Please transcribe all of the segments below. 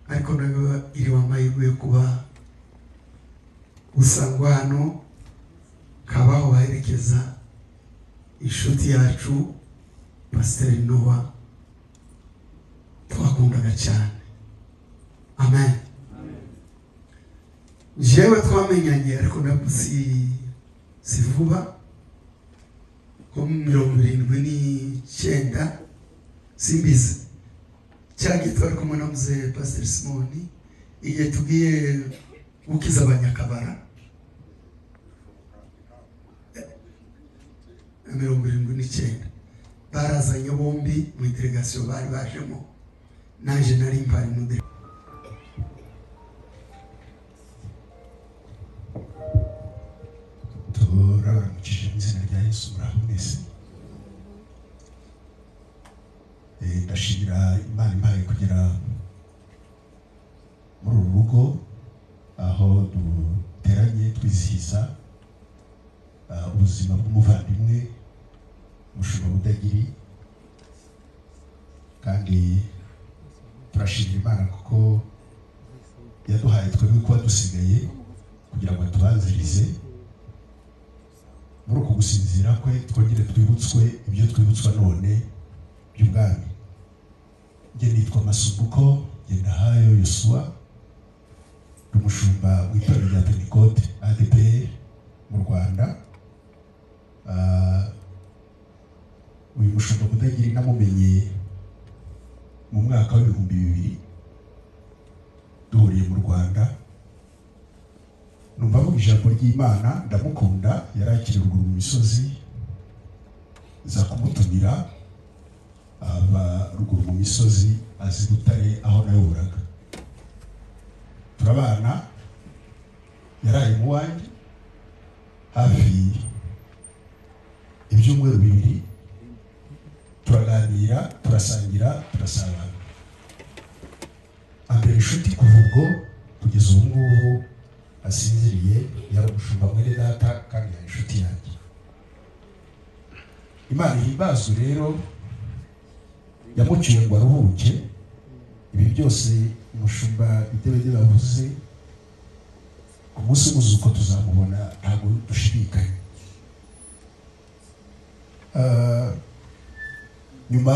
ariko nawe iri wamahirwe kuba usangwa hano kabaho baherekeza inshuti yacu Pastor Noah twakundaga cyane. Amen. Jewe twamenyanye ariko nabusi sivuba ko 79 simbizi cyagi twari kumwe na mzee Pastor Simoni igihe tugiye gukiza abanyakabara 79 barazanye bombi mu delegation bari bajemo naje nari mpari mu turaramukije mu izina rya Yesu murahamwese. Ndashimira Imana impaye kugera muri uru rugo aho duteranye twizihiza ubuzima bw'umuvandimwe Mushumba Budagiri, kandi turashimira Imana kuko yaduhaye twebwe kuba dusigaye kugira ngo tubanzirize muri uko gusinzira kwe, twongere twibutswe ibyo twibutswa none by'ubwami. Nge nitwa Masumbuko Ngendahayo Yosua, umushumba w'itorero rya Pentecote ADPR mu Rwanda. Uyu Mushumba Budagiri namumenye mu mwaka wa 2000 duhuriye mu Rwanda. Numva mu ijambo ry'Imana ndamukunda, yarakiri ruguru mu misozi za kumutumira aba ruguru mu misozi azi Butare aho nayoboraga. Turabana, yaraye mu wanjye hafi ibyumweru 2, turaganira, turasangira, turasabana. Ambere inshuti kuva ubwo kugeza ubu ngubu asinziriye, yari umushumba mwene data kandi yari inshuti yanjye. Imana ihimbazwe rero, yamuciye ngo aruhuke. Ibi byose umushumba Bidebede bavuze, ku munsi w'umuzuko tuzamubona, ntabwo dushidikanya. Nyuma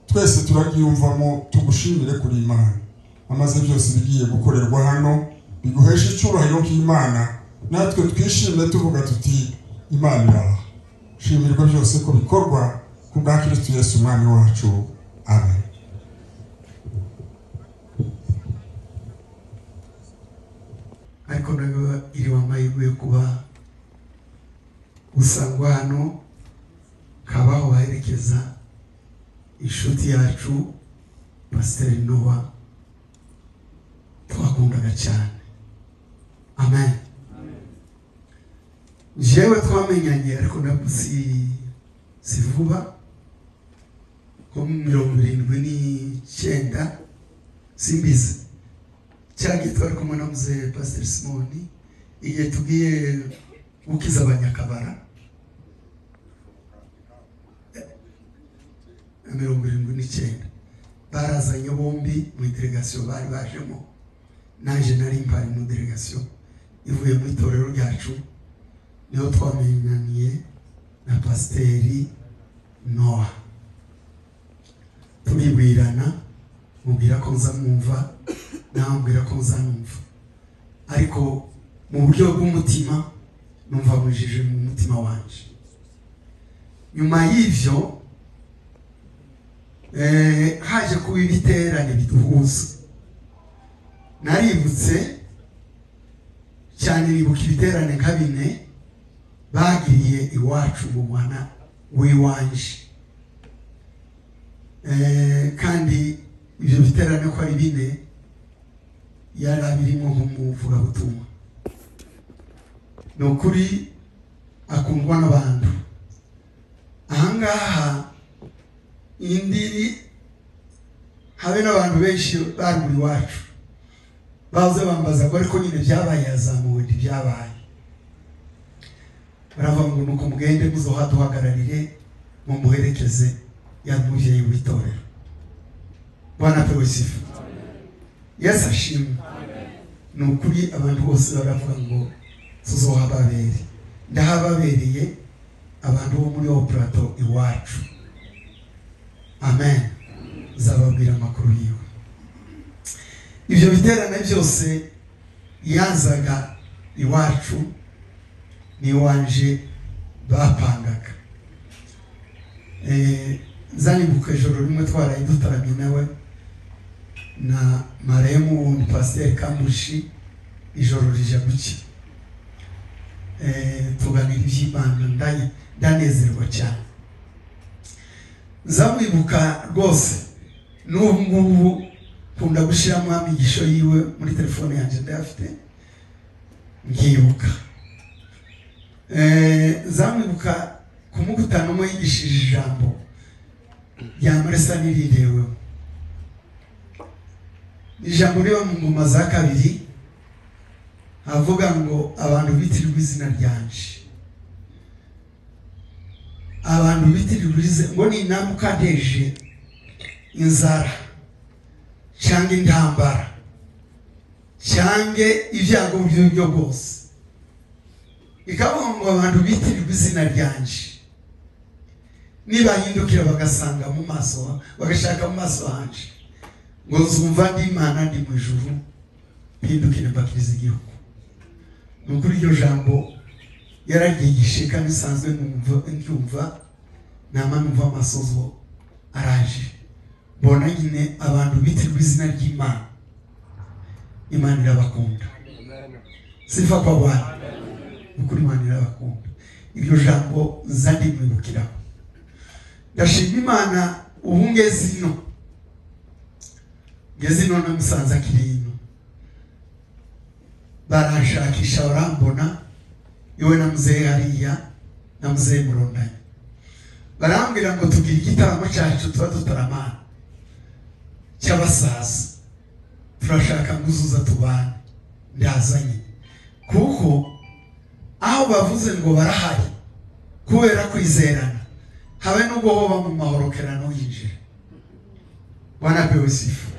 twese turagiyumvamo tugushimire kuri Imana amaze byose bigiye gukorerwa hano, biguhesha icyubahiro k'Imana, natwe twishimye tuvuga tuti Imana iraha. Shimirwa byose ko bikorwa ku bwa Kristo Yesu umwami wacu. Amen. ariko nawe iri wamahirwe kuba usangwa hano kabaho baherekeza inshuti yacu Pastor Noah twakundaga cyane. Amen. Jewe twamenyanye ariko nabusi sivuba ko 79 simbizi cyagi twari kumwe na mzee Pastor Simoni igihe tugiye gukiza abanyakabara 79 barazanye bombi mu delegation bari bajemo naje nari mpari mu delegation ivuye mu itorero ryacu, niho twamenyaniye na Pastor Noah. Turibwirana, mubwira ko nzamwumva, nambwira ko nzamwumva, ariko mu buryo bw'umutima numva mujije mu mutima wanje. Nyuma y'ivyo haje kuba ibiterane biduhuza. Naributse cyane, nibuka ibiterane nka 4 bagiriye iwacu mu mwana w'iwanje. Kandi ibyo biterane ko ari 4 yari abirimo nk'umuvuga butumwa. Nukuri akundwa n'abantu. Ahangaha indi habe n'abantu benshi bari muri wacu baze bambaza ko ariko nyine byabaye yazamuwe byabaye. Baravuga ngo nuko mugende muzohaduhagararire mu muherekeze ya muvyeyi w'itorero. Bwana pewe sifa. Yesu ashimwe. Ni ukuri abantu bose baravuga ngo tuzohababere. Ndahababereye abantu bo muri Operato iwacu. Amen. Zababwira amakuru yiwe. Ibyo biterane byose yazaga iwacu ni wanje bapangaga. Zanibuka ijoro rimwe twaraye dutaramye nawe na maremu Pasteur Kambushi, ijoro rija guki tuganira iby'Imana, ndanezerwa cyane. Zamwibuka rwose n'ubu ngubu kunda gushiramo amigisho yiwe muri telefone yanjye ndafite ngibuka. Zamwibuka kumugutana mo yigishije ijambo ya Marisa niridewe. Ijambo riba mu ngoma za kabiri avuga ngo abantu bitirirwa izina ryanje. Abantu bitirirwa ngo ni namukadeje inzara cyangwa intambara cyangwa ibyago by'uburyo bwose. Ikavuga ngo abantu bitirirwa izina ryanje nibahindukira bagasanga mu maso, bagashaka mu maso hanje, ngo zumva ndi Imana ndi mu ijuru, mpindukire mbakiriza igihugu. Nukuri iryo jambo yaragigishe kandi sanzwe nkumva nama numva amasozo araje. Mbona nyine abantu bitirirwa izina ry'Imana, Imana irabakunda. Sifa kwa Bwana. Nukuri Imana irabakunda. Iryo jambo zandi mwibukiraho. Ndashima Imana ubu ngezino na Musanza Kirino barashakisha barambona, iwe na mzee hariya na mzee Murondanya barambwira ngo tugire igitaramo cyacu tuba dutaramana cy'abasaza, turashaka nguzuza tubane. Ndazanye kuko aho bavuze ngo barahari kubera kwizerana, habe nubwo baba mu mahorokerano yinjira. Bwana pewe sifa.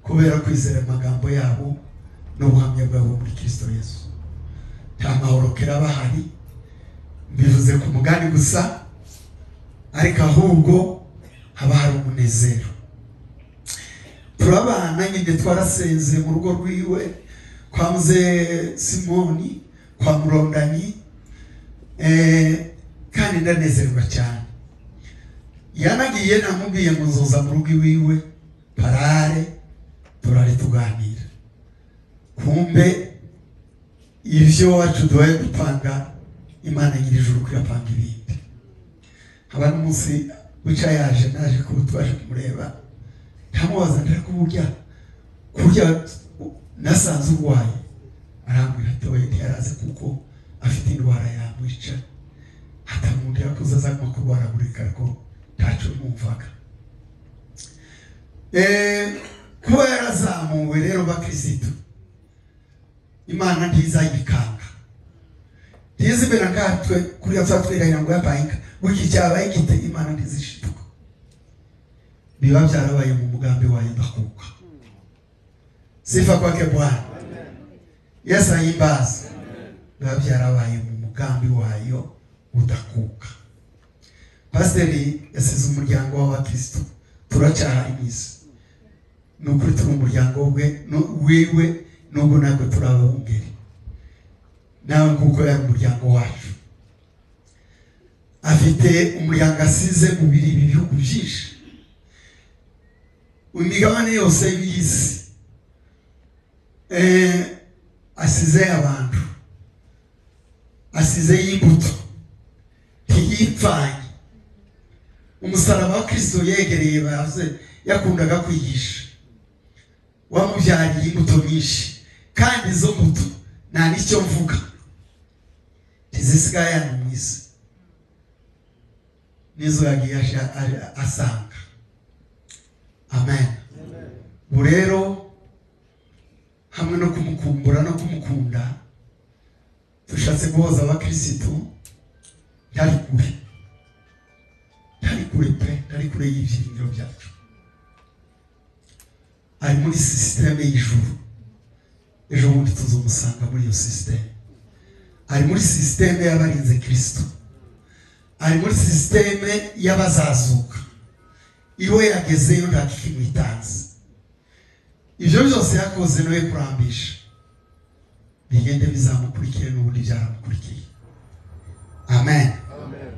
Kubera kwizera amagambo yabo n'ubuhamya bwabo muri Kristo Yesu, nta mahorokera bahari. Bivuze ku mugani gusa, ariko ahubwo haba hari umunezero. Turabana nyine twarasenze mu rugo rwiwe kwa mzee Simoni, kwa Murondanyi, kandi ndanezerwa cyane. Yanagiye namubwiye ngo nzoza mu rugo iwiwe parare turare tuganira. Kumbe ivyo wacu duhaye gupanga Imana nyir'ijuru kuyapanga ibindi. Haba n'umunsi wica yaje naje kubutwaje kumureba, ntamubaza ndakuburya kurya nasanze urwaye. Arambwira ati we ntiyaraze kuko afite indwara yamwica, atamundi yakuza azaguma kurwaragurika ko ntaco numvaga. Kuba yarazamuwe rero bakristo, Imana ntizayikanga. Ntizibera ngatwe kuri yafatwira ngo yapayinka wiki cyabaye gite, Imana ntizishituka. Biba byarabaye mu mugambi wayo ndakuka. Sifa kwake Bwana. Yesu ayimbaza. Biba byarabaye mu mugambi wayo udakuka. Pasiteri yasize umuryango w'abakristo, turacyahari mwisi. Nukuri turi umuryango wiwe nubwo ntabwo turababungeri. Nawe kuko yari umuryango wacu. Afite umuryango asize mu bihugu byinshi. Imigabane yose y'isi. Asize abantu. Asize y'imbuto. Ntiyipfanye. Umusaraba wa Kristo yegereye bavuze yakundaga kwigisha. Wamubyariye imbuto nyinshi, kandi izo mbuto nta nicyo mvuga tizisigaye mu isi. Nizo yagiye asanga. Amen. Burero hamwe no kumukumbura no kumukunda, tushatse guhoza abakristo ntari kure pe, ntari kure y'ibyiringiro byacu. ari muri sisiteme y'ijuru. Ejo bundi tuzomusanga muri iyo sisiteme. Ari muri sisiteme y'abarinze Kristo. Ari muri sisiteme y'abazazuka. Iwe yagezeyo nta kimwitanze. Ibyo byose yakoze noye kurambisha. Bigende bizamukurikire n'ubundi byaramukurikiye. Amen. Amen.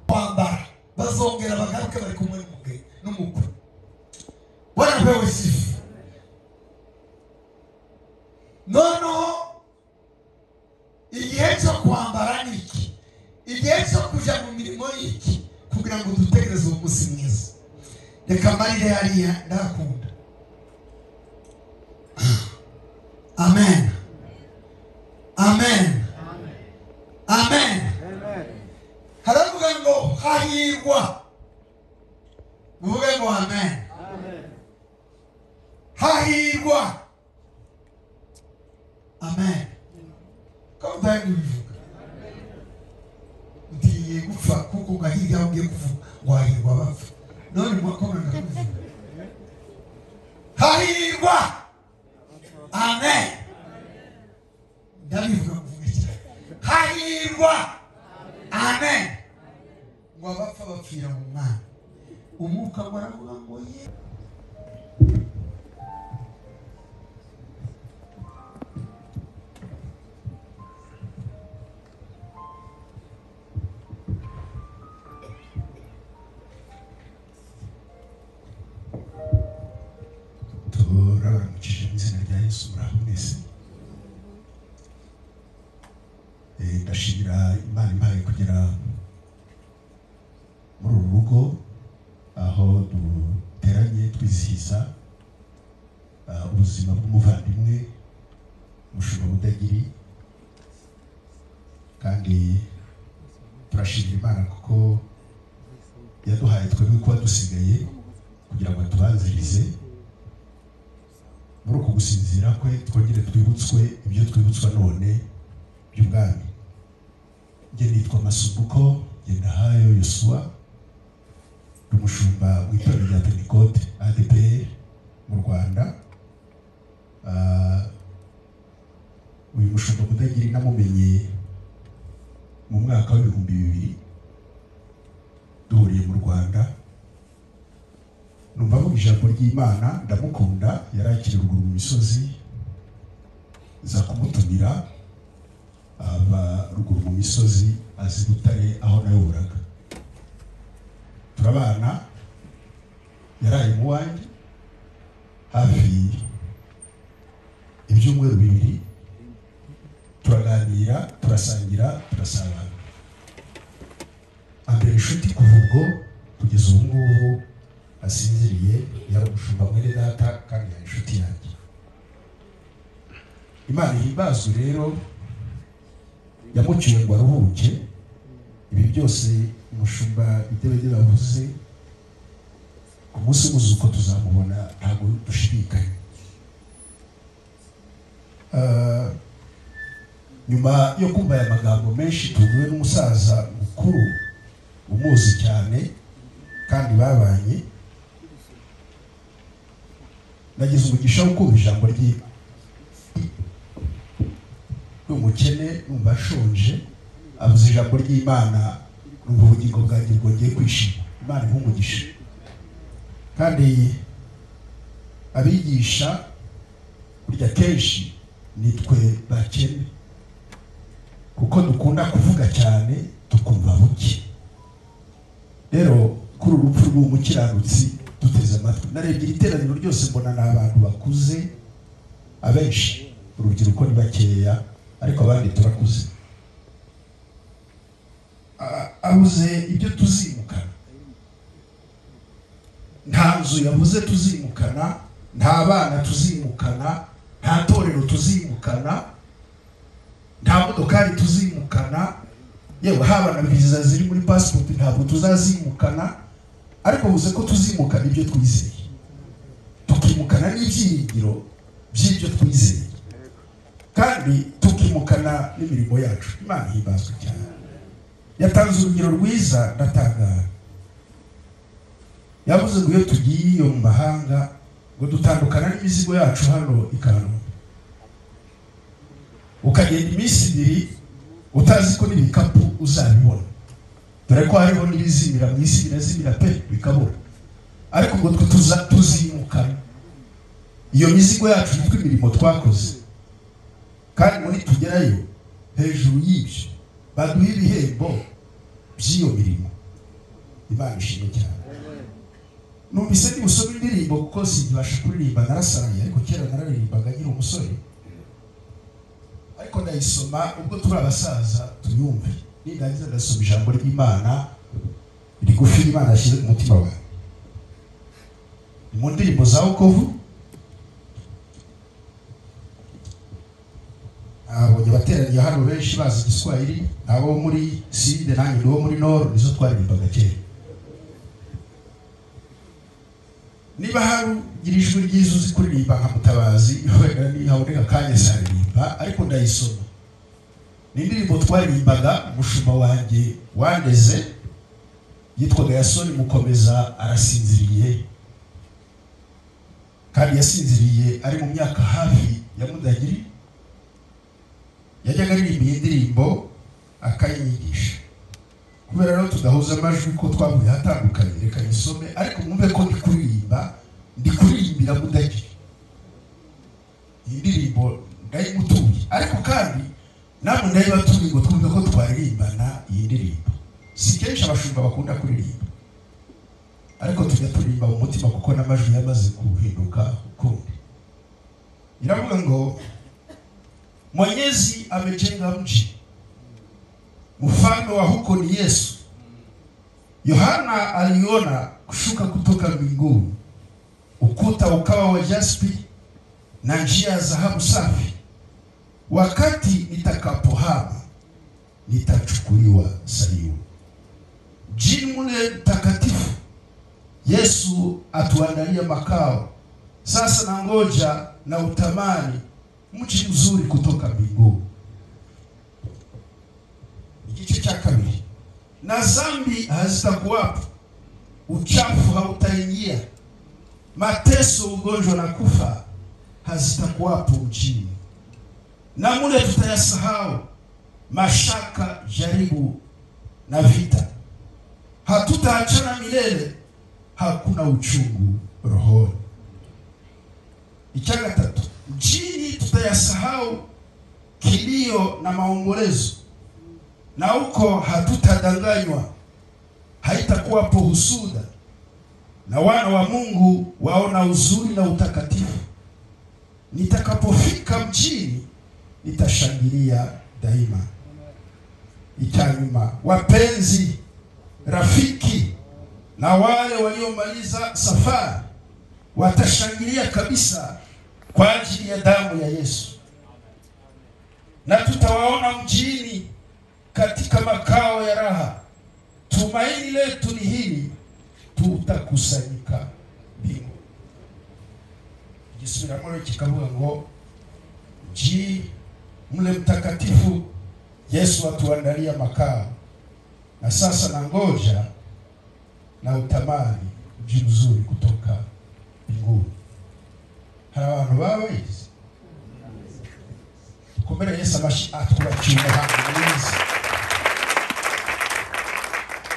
Kwambara bazongera bagaruke bari kumwe n'umukwe. Bwana pewe sifu. Nono igihe cyo kwambara ni iki? Igihe cyo kuja mu mirimo y'iki? Kugira ngo dutegereze umunsi mwiza. Reka marire hariya ndakunda. Amen. Amen. Amen. Haravuga ngo hahirwa. Uvuge ngo amen. Hahirwa. Amen. Ko ndayivuga. Ndiye gupfa kuko gahirya ugiye kuvuga wahirwa bapfa. None mwakona ndakuvuga. Hahirwa. Amen. Ndabivuga kuvuga. Hahirwa. Amen. Wabapfa bapfira mu mwana. Umwuka waravuga ngo ye. Turabaramukije mu izina rya Yesu muraho mwese. Ndashimira Imana impaye kugera muri uru rugo aho duteranye twizihiza ubuzima bw'umuvandimwe Mushumba Mudagiri, kandi turashimira Imana kuko yaduhaye twebwe kuba dusigaye kugira ngo tubanzirize muri uko gusinzira kwe, twongere twibutswe ibyo twibutswa none by'ubwami. Nge nitwa Masumbuko Ngendahayo Yosua, umushumba w'itorero rya Pentecote ADPR mu Rwanda. Uyu Mushumba Mudagiri namumenye mu mwaka wa 2000 duhuriye mu Rwanda. Numva mu ijambo ry'Imana ndamukunda, yarakiri ruguru mu misozi za kumutumira aba ruguru mu misozi azi Butare aho nayoboraga. Turabana, yaraye mu wanjye hafi ibyumweru 2, turaganira, turasangira, turasabana. Ambere inshuti kuva ubwo kugeza ubu ngubu asinziriye, yari umushumba mwene data kandi yari inshuti yanjye. Imana ihimbazwe rero, yamuciye ngo aruhuke. Ibi byose umushumba Bidebede bavuze, ku munsi w'umuzuko tuzamubona, ntabwo dushidikanya. Nyuma yo kumva aya magambo menshi tuvuye n'umusaza mukuru umuzi cyane kandi babanye, nagize umugisha wo kumva ijambo ry'Imana. N'umukene numva ashonje, avuze ijambo ry'Imana, numva ubugingo bwanjye bwongeye kwishima. Imana nk'umugisha. Kandi abigisha burya kenshi nitwe bakene, kuko dukunda kuvuga cyane tukumva buke. Rero kuri urupfu rw'umukiranutsi duteze amatwi. Narebye iteraniro ryose mbona n'abantu bakuze, abenshi urubyiruko ni bakeya, ariko abandi turakuze. Abuze ibyo tuzimukana. Nta nzu yavuze tuzimukana, nta bana tuzimukana, nta torero tuzimukana, nta modokari tuzimukana, yewe haba na viza ziri muri passport ntabwo tuzazimukana. Ariko buze ko tuzimukana ibyo twizeye, tukimukana n'ibyiringiro by'ibyo twizeye, kandi tukimukana n'imirimo yacu. Imana ihimbazwe cyane. Yatanze urugero rwiza ndatangara. Yavuze ngo iyo tugiye mu mahanga ngo dutandukana n'imizigo yacu hano ikano ukagenda iminsi 2 utazi ko n'ibikapu uzabibona dore ko hariho n'ibizimira mu isi birazimira pe bikabura ariko ngo tuzimukana iyo mizigo yacu yitwa imirimo twakoze kandi muri tugerayo hejuru y'ibyo baduha ibihembo by'iyo mirimo. Imana ishimwe cyane. Numvise ndi gusoma indirimbo kuko sinkibasha kuririmba narasaraye ariko kera nararirimbaga nkiri umusore ariko ndayisoma ubwo turi abasaza tuyumve nindangiza ndasoma ijambo ry'Imana rigufi Imana yashyize ku mutima wawe mu ndirimbo za wokovu. Abonye bateraniye hano benshi bazi Igiswahili abo muri Sud nanjye no muri Nord nizo twaririmbaga kera. Niba harugira ijwi ryiza uzi kuririmba nka Mutabazi wenda ni haboneka kanya saririmba ariko ndayisoma. Ni indirimbo twaririmbaga umushumba wanjye wandeze yitwaga Yasoni Mukomeza arasinziriye kandi yasinziriye ari mu myaka hafi ya Mudagiri yajyaga aririmba indirimbo akayinyigisha kubera rero tudahuza amajwi ko twavuye hatandukanye reka nisome ariko mwumve ko ndikuririmbira Mudagiri indirimbo ndayimutuye ariko kandi namwe ndayibatuye ngo twumve ko twaririmbana iyi ndirimbo. Si kenshi abashumba bakunda kuririmba ariko tujya turirimba mu mutima kuko n'amajwi yamaze kuhinduka ukundi. Iravuga ngo Mwenyezi amejenga mji, mfalme wa huko ni Yesu. Yohana aliona kushuka kutoka mbinguni, ukuta ukawa wa jaspi na njia ya dhahabu safi. Wakati nitakapohama nitachukuliwa Sayuni. Jini mule mtakatifu Yesu atuandalia makao. Sasa na ngoja na utamani mji mzuri kutoka mbinguni. Igice cha 2. Na zambi hazitakuwapo, uchafu hautaingia, mateso, ugonjwa na kufa hazitakuwapo mjini. Na mule tutayasahau mashaka, jaribu na vita. Hatutaachana milele, hakuna uchungu rohoni. Ichaga 3. Mjini tutayasahau kilio na maombolezo, na huko hatutadanganywa, haitakuwapo husuda, na wana wa Mungu waona uzuri na utakatifu. Nitakapofika mjini nitashangilia daima. Itanyuma, wapenzi, rafiki na wale waliomaliza safari watashangilia kabisa kwa ajili ya damu ya Yesu. Na tutawaona mjini katika makao ya raha. Tumaini letu ni hili, tutakusanyika mbingu. Gisubira muri kikavuga ngo ji mle mtakatifu Yesu atuandalia makao. Na sasa na ngoja na utamani mji mzuri kutoka mbinguni. Hari abantu babizi kumera Yesu abashi atwakira hantu neza.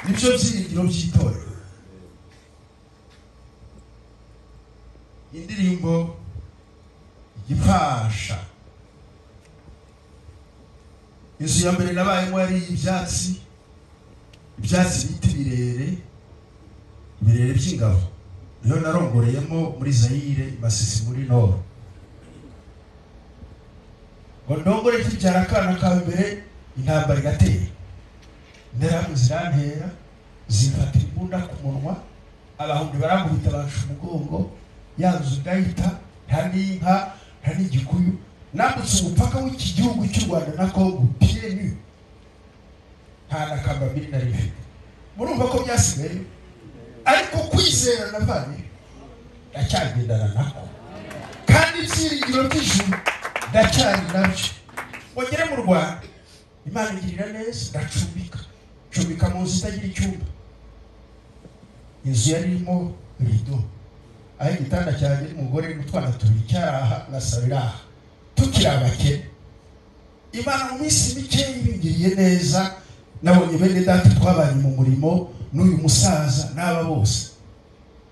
Nibyo byiringiro by'itorero. Indirimbo igifasha. Inzu ya mbere nabayemo ari ibyatsi biti birere by'ingabo. Niyo narongoreyemo muri Zaire Masisi muri Nord. Ngo ndongore kibyara kana ka mbere intambara igatera. Nderamu zirantera zifata imbunda ku munwa, abahungu barangubita basha umugongo, yanzu gahita nta n'igikuyu. Nambutse umupaka w'iki gihugu cy'u Rwanda na Kongo pieds nta nakamba mbiri na rifite. Murumva ko byasigaye ariko kwizera navanye ndacyagendana nako kandi ibyiringiro by'ijuru ndacyari nabyo. Wongere mu Rwanda Imana igirira neza ndacumbika mu nzu itagira icyumba. Inzu yarimo rido aho igitanda cyanjye n'umugore n'utwana tubiri cyaraha nasabiraha tukiri abakene. Imana mu minsi mike ibingiriye neza, nabonye bene data twabanye mu murimo n'uyu musaza n'aba bose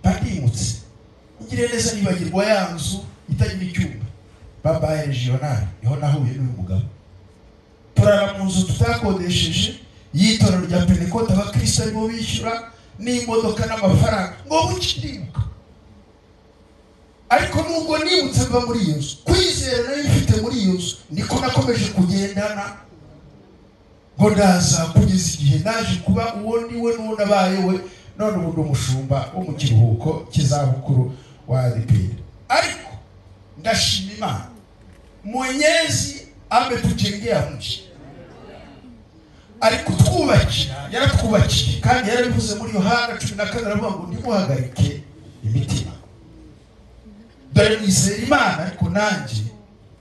badimutse. Ngire neza nibagirwa ya nzu itagira icyumba baba regional niho nahuye n'uyu mugabo. Turara mu nzu tutakodesheje y'itorero rya Pentecote abakristo aribo bishyura n'imodoka n'amafaranga ngo bukiribuka. Ariko nubwo nibutse mva muri iyo nzu, kwizera nayo ifite muri iyo nzu, niko nakomeje kugendana ngo ndaza kugeza igihe naje kuba uwo ndiwe n'uwo nabaye we, none ubu umushumba wo mu kiruhuko kizabukuru wa ADPR. Ariko ndashima Imana, Mwenyezi ametujengea mji. Ariko twubakira, yaratwubakiye kandi yarabivuze muri Yohana 14 aravuga ngo ndimuhagarike imitima. Dore nizera Imana ariko nanjye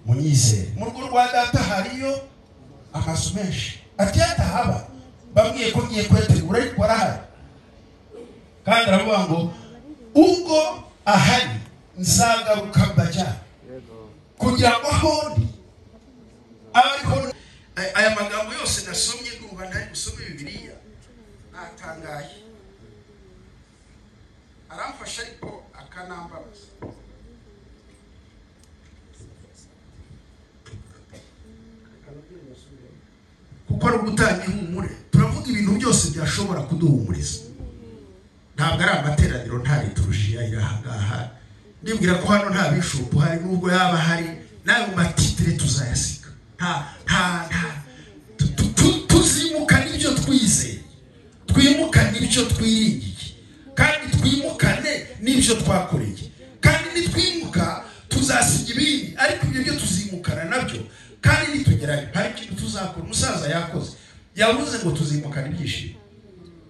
munyizere. Mu rugo rwa data hariyo amazu menshi. Ati atahaba bamwiye ko ngiye kwetegura ariko arahari. Kandi aravuga ngo ubwo ahari nzagaruka mbajya kugira ngo ahondi ariko aya magambo yose nasomye kuva ntari gusoma Bibiliya natangaye. Aramfasha ariko akanambabaza. Kuko ari ugutanga ihumure. Turavuga ibintu byose byashobora kuduhumuriza. Ntabwo ari amateraniro, nta liturujia iri ahangaha. Nibwira ko hano nta bishop hari, nubwo yaba hari nayo matitire tuzayasiga. Tuzimuka n'ibyo twizeye, twimuka n'ibyo twiringiye, kandi twimukane n'ibyo twakoreye. Kandi nitwimuka tuzasiga ibindi, ariko ibyo byo tuzimukana nabyo. Kandi nitugerayo hari ikintu tuzakora. Umusaza yakoze yavuze ngo tuzimukana ibyishimo,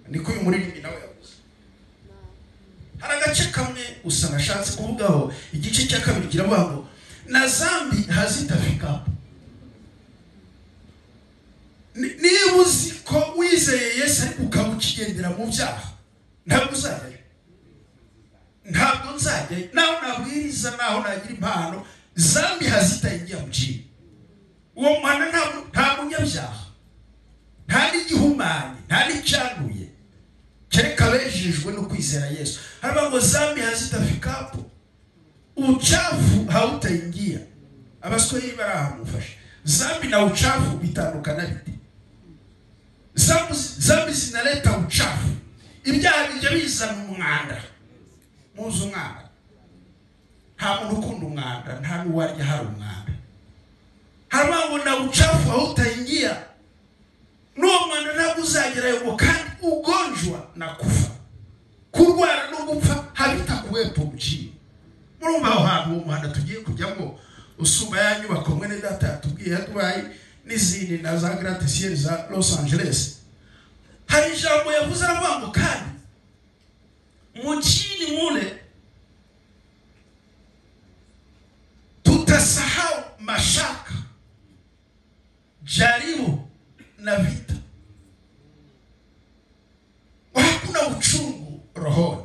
niko uyu muririmbyi nawe yavuze. Hari agace kamwe usa nashatse kuvugaho, igice cya kabiri kiravuga ngo na zambi hazitafika. Niba uzi ko wizeye Yesu ariko ukamukigendera mu byaha, ntabwo uzajyayo. Ntabwo nzajyayo naho nabwiriza, naho nagira impano, zambi hazitaingia mjini. Uwo mwana nta munyabyaha, nta n'igihumanye, nta n'icyanduye, kereka bejejwe no kwizera Yesu. Haravuga ngo zambi hazitafikapo, uchafu hautaingia. Abaswahili barahamufasha. Zambi na uchafu bitandukana bite? Zambi zinaleta uchafu. Ibyaha bijya bizana umwanda. Muzi umwanda, nta muntu ukunda umwanda, nta n'uwarya hari umwanda. Haravuga ngo na uchafu hautaingia. N'uwo mwanda ntabwo uzagerayo, kandi ugonjwa na kufa, kurwara no gupfa habitakuwepo mjini. Murumva aho hantu umuhanda tugiye kujyamo usumba ya nyubako mwene data yatubwiye yadubaye n'izindi na za gratte-ciel za Los Angeles. Hari ijambo yavuze aravuga ngo kandi mjini mule tutasahau mashaka, jaribu na vita. Hakuna uchungu rohoni.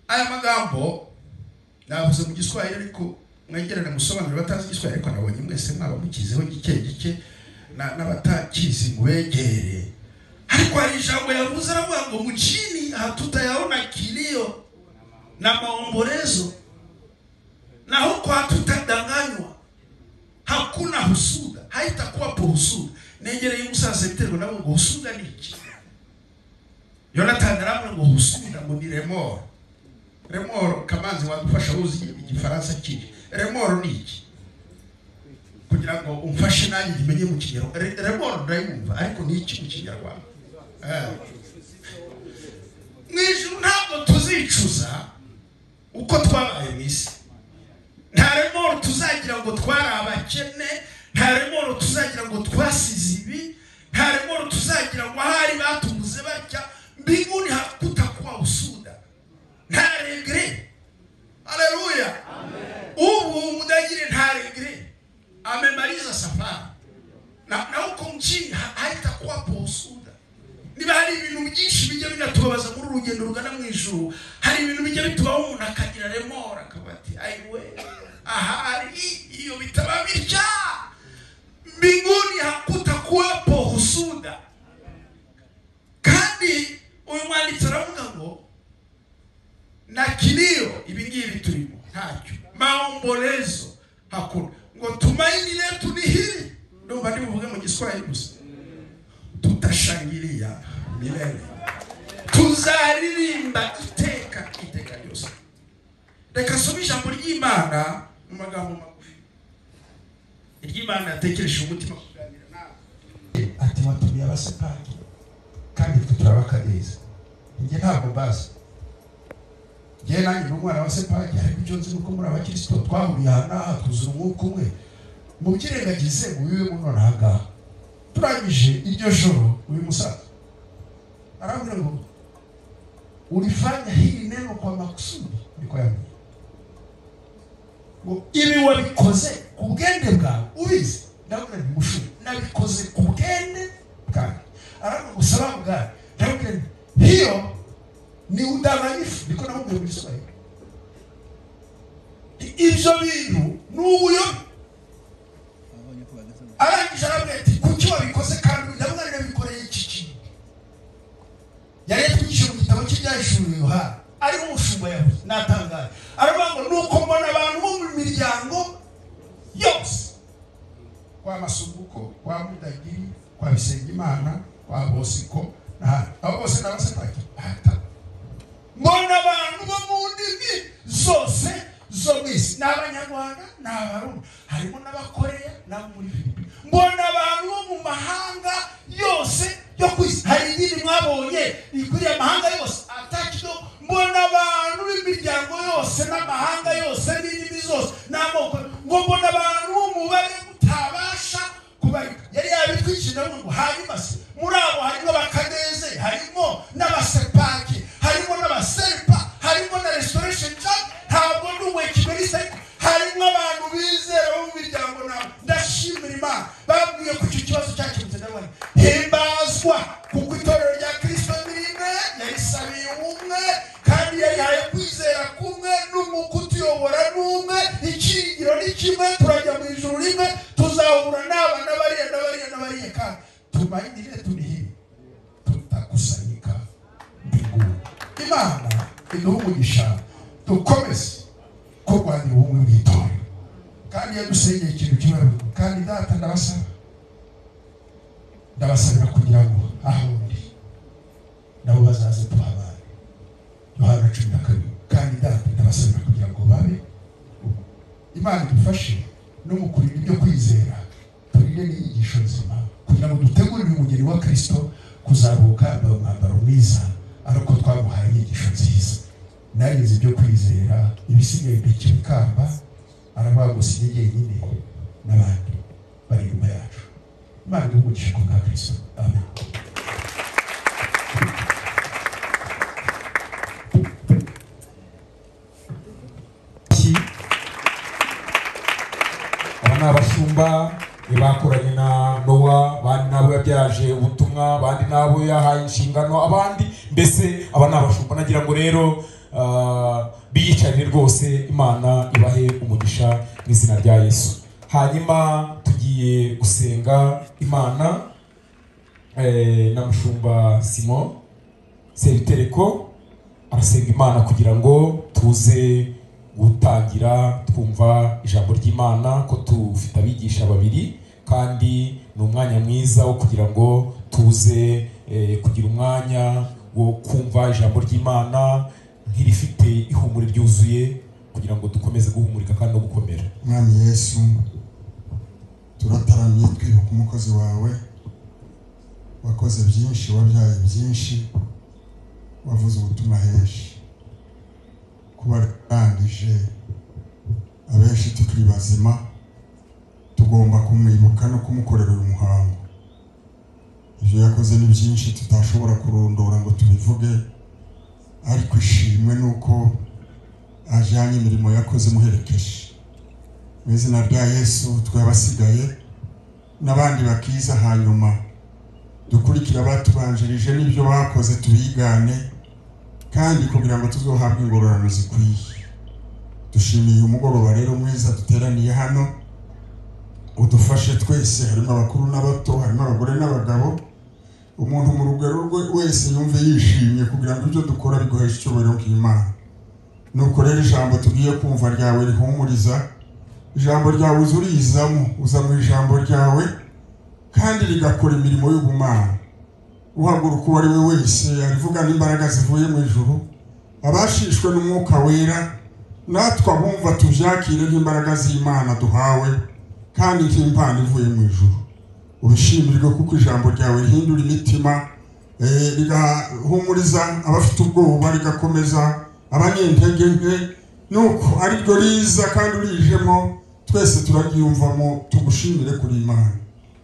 Aya magambo navuze mu Giswahili ariko mwegerane musobanurira batazi Giswahili, ariko nabonye mwese mwaba mukizeho gike n'abatakizi mubegere. Ariko hari ijambo yavuze aravuga ngo mjini hatutayaona kilio na maombolezo, na huko hatutadanganywa. Hakuna husuda, haitakuwa po husuda. Negereye umusaza biterwa nabo ngo husuda ni iki? Jonathan aravuga ngo husuda ngo ni remoro. Remoro Kamanzi wadufasha uzi igifaransa kiri. Remoro ni iki? Kugira ngo umfashe nanjye ngimenye mu Kinyarwanda. Remoro ndayumva ariko ni iki mu Kinyarwanda? Mwijuru ntabwo tuzicuza uko twabaye mwisi. Nta remoro tuzagira ngo twari abakene, nta remoro tuzagira ngo twasize ibi, nta remoro tuzagira ngo ahari batumuze batya. Mbinguni hakutakuwa usuda, nta regret. Haleluya, ubu mudagire nta regret, amemaliza safari. Na huko mjini haitakuwa po usuda. Niba hari ibintu byinshi bijya binatubabaza muri urugendo rugana mu ijuru, hari hari ibintu bijya bitubaho umuntu akagira remora akabati ayiwe ahari iyo bitaba bitya mbinguni hakutakuwepo husuda. Kandi uyu mwanditsi aravuga ngo na kilio ibingibi turimo ntacyo, maombolezo hakuna, ngo tumaini letu ni hili. Ndio ndivuge mu Kiswahili gusa, tutashangilia milele, tuzaririmba iteka ryose. Reka sobe ijambo ry'Imana mu magambo magufi. Iry'Imana yatekereje umutima kuganira nawe. Ati watumiye abasepaki kandi turabakageza. Nge ntabwo mbaza. Nge nanjye n'umwana wa sepaki, ariko icyo nzi nuko muri abakristo twahuriye aha tuzura umwuka umwe. Mu kirengagize ubiwe muno naga. Turangije iryo joro uyu musaza arambwira ngo ulifanya hili neno kwa makusudi. Niko yamwe ngo ibi wabikoze ku bwende bwawe ubizi. Ndabona bimushu nabikoze ku bwende bwawe. Arambwira ngo sababu gani? Ndabwira hiyo ni udanganyifu. Niko namubwira mu Kiswahili. Ibyo bintu n'ubuyo arangije arambwira ati kuki wabikoze kandi ndabona nabikoreye iki kintu. Yari yatwigisha mu gitabo cy'Ibyahishuriwe Yohana ari umushumba yavuze natangaye. Aravuga ngo nuko mbona abantu bo mu miryango yose, kwa Masumbuko, kwa Mudagiri, kwa Bisengimana, kwa Bosiko na abo bose n'abasepaki. Mbona abantu bo mu ndimi zose zo mwisi, n'Abanyarwanda n'Abarundi, harimo n'Abakoreya na muri Filipi. Mbona abantu bo mu mahanga yose yo kwisi, hari idini mwabonye ikuriye amahanga yose atakido. Mbona abantu b'imiryango yose n'amahanga yose n'indimi zose n'amoko. Mbona abantu b'umubare mutabasha kubarika. Yari yabitwikije ngo hanyuma se muri abo harimo Bakageze, harimo n'abasepaki, harimo n'abaserpa, harimo na restoration church, ntabwo n'umwe kiberisa, harimo abantu bizera bo mu miryango nabo. Ndashimira Imana babwiye ku icyo kibazo cyakemutse. Ndabona himbazwa kuko itorero rya Kristo rimwe yarisabiye umwe kandi yahaye kwizera kumwe n'umukuti uyobora n'umwe. Ikigiro ni kimwe, turajya mu ijuru rimwe, tuzahura n'abana bariya kandi tumaini letu ni hili, tutakusanyika mbinguni. Imana iduhe umugisha dukomeze kurwanira ubumwe bw'itorero. Kandi yadusengeye ikintu kimwe, kandi data ndabasabira kugira ngo aho ndi nabo bazaze tuhabane. Yohana 12. Kandi data ndabasabira kugira ngo babe. Imana idufashe no mu kurira ibyo kwizera, turire n'inyigisho nzima kugira ngo dutegurire umugeni wa Kristo kuzabuka mu mwambaro mwiza, ariko twamuhaye inyigisho nziza. Narize ibyo kwizera, ibisigaye bikikamba aravuga ngo sinjye nyine n'abandi bari inyuma yacu. Imana iduhe ku bwa Kristo. Amen. Abashumba bakoranye na Nowa, abandi nabo yabyaje ubutumwa, abandi nabo yahaye inshingano, abandi mbese aba n'abashumba. Nagira ngo rero biyicarire rwose, Imana ibahe umugisha mu izina rya Yesu. Hanyuma tugiye gusenga Imana na mushumba Simon Sebitereko arasenga Imana kugira ngo tuze gutangira twumva ijambo ry'Imana, ko tufite abigisha babiri kandi ni umwanya mwiza wo kugira ngo tuze kugira umwanya wo kumva ijambo ry'Imana nk'irifite ihumure ryuzuye, kugira ngo dukomeze guhumurika kandi no gukomera. Mwami Yesu, turataramye twibuka umukozi wawe wakoze byinshi, wabyaye byinshi, wavuze ubutumwa henshi, kuba rangije abenshi tukiri bazima, tugomba kumwibuka no kumukorera uyu muhango. Ibyo yakoze ni byinshi tutashobora kurondora ngo tubivuge, ariko ishimwe nuko ajyanye imirimo yakoze muherekeje. Mu izina rya Yesu twabasigaye n'abandi bakiza hanyuma dukurikira batubanjirije n'ibyo bakoze tubigane, kandi kugira ngo tuzohabwe ingororano zikwiye. Dushimiye umugoroba rero mwiza duteraniye hano, udufashe twese, harimo abakuru n'abato, harimo abagore n'abagabo, umuntu mu rugero rwe wese yumve yishimye kugira ngo ibyo dukora biguheshe icyubahiro cy'Imana. Nuko rero ijambo tugiye kumva ryawe rihumuriza, ijambo ryawe uzurizamo, uza mu ijambo ryawe kandi rigakora imirimo y'ubumana. Uhaguruka uwo ari we wese arivuga n'imbaraga zivuye mu ijuru, abashishwe n'umwuka wera, natwe abumva tuvyakire nk'imbaraga z'Imana duhawe kandi nk'impano ivuye mu ijuru. Ubishimirwe kuko ijambo ryawe rihindura imitima, rigahumuriza abafite ubwoba, rigakomeza abanyentege nke. Nuko ari ryo riza kandi urijemo, twese turaryumvamo, tugushimire kuri Imana.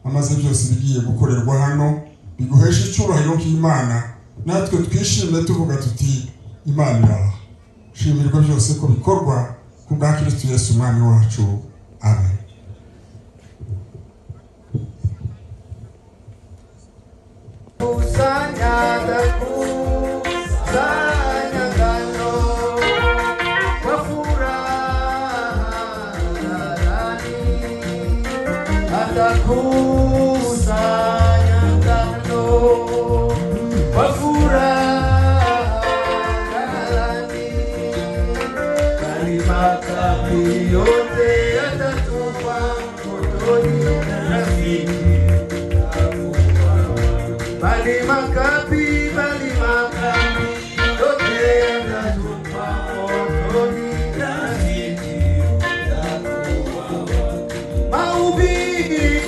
Amaze byose bigiye gukorerwa hano biguhesha icyubahiro cy'Imana, natwe twishimire tuvuga tuti Imana iraha. Shimirwa byose ko bikorwa ku bwa Kristo Yesu umwami wacu. Amen. Maubi,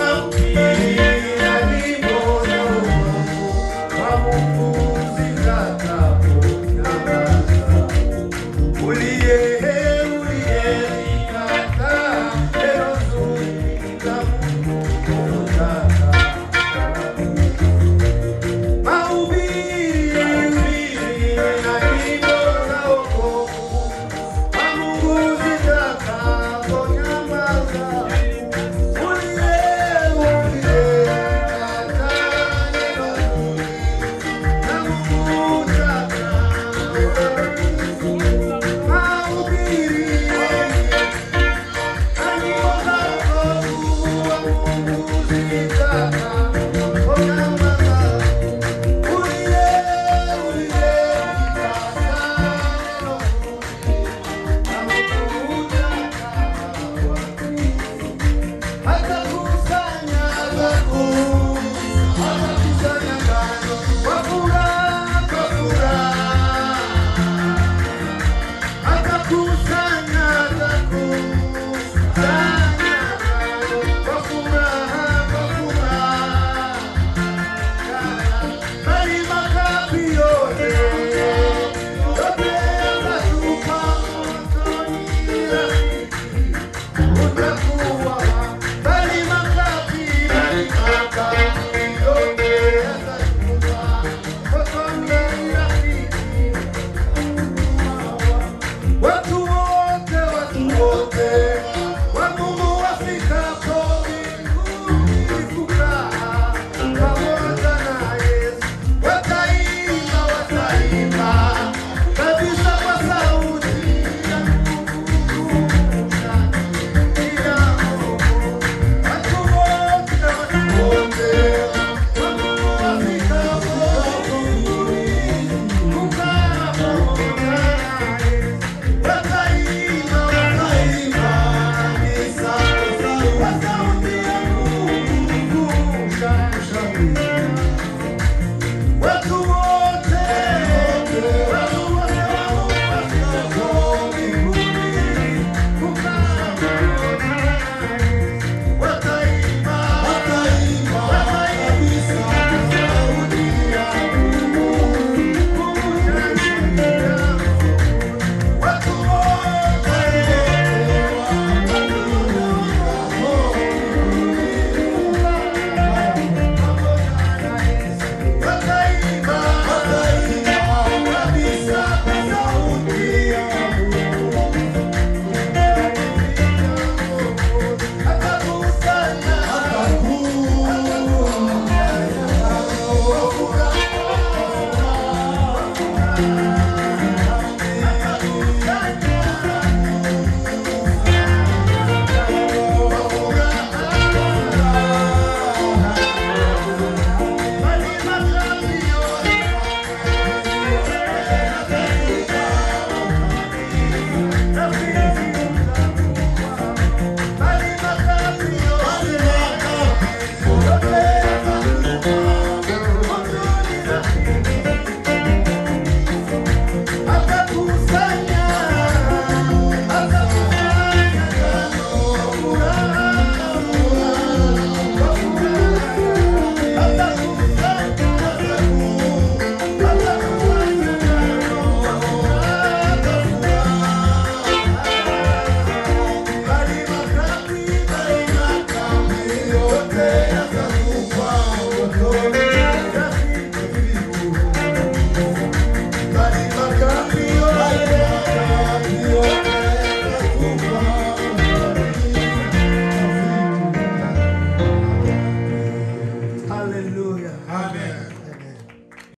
amen.